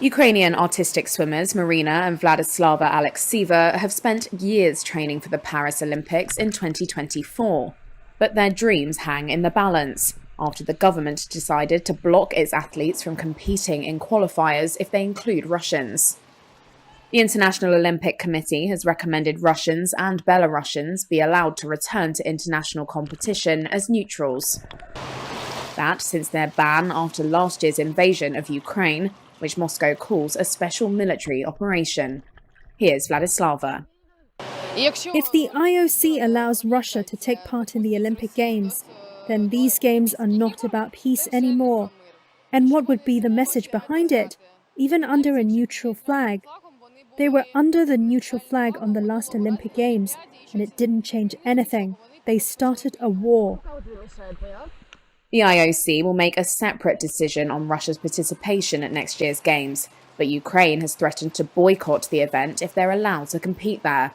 Ukrainian artistic swimmers Maryna and Vladyslava Aleksiiva have spent years training for the Paris Olympics in 2024. But their dreams hang in the balance after the government decided to block its athletes from competing in qualifiers if they include Russians. The International Olympic Committee has recommended Russians and Belarusians be allowed to return to international competition as neutrals. That since their ban after last year's invasion of Ukraine, which Moscow calls a special military operation. Here's Vladyslava. If the IOC allows Russia to take part in the Olympic Games, then these games are not about peace anymore. And what would be the message behind it, even under a neutral flag? They were under the neutral flag on the last Olympic Games, and it didn't change anything. They started a war. The IOC will make a separate decision on Russia's participation at next year's Games, but Ukraine has threatened to boycott the event if they're allowed to compete there.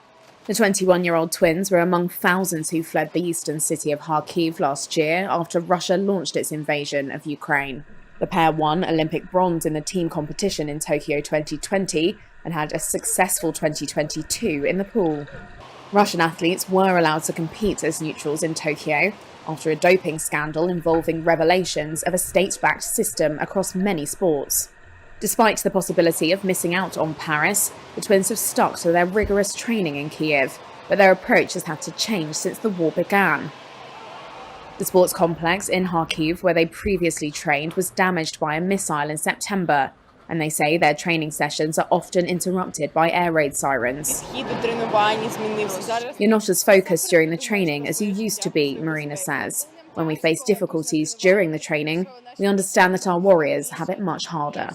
The 21-year-old twins were among thousands who fled the eastern city of Kharkiv last year after Russia launched its invasion of Ukraine. The pair won Olympic bronze in the team competition in Tokyo 2020 and had a successful 2022 in the pool. Russian athletes were allowed to compete as neutrals in Tokyo after a doping scandal involving revelations of a state-backed system across many sports. Despite the possibility of missing out on Paris, the twins have stuck to their rigorous training in Kyiv, but their approach has had to change since the war began. The sports complex in Kharkiv, where they previously trained, was damaged by a missile in September, and they say their training sessions are often interrupted by air raid sirens. You're not as focused during the training as you used to be, Maryna says. When we face difficulties during the training, we understand that our warriors have it much harder.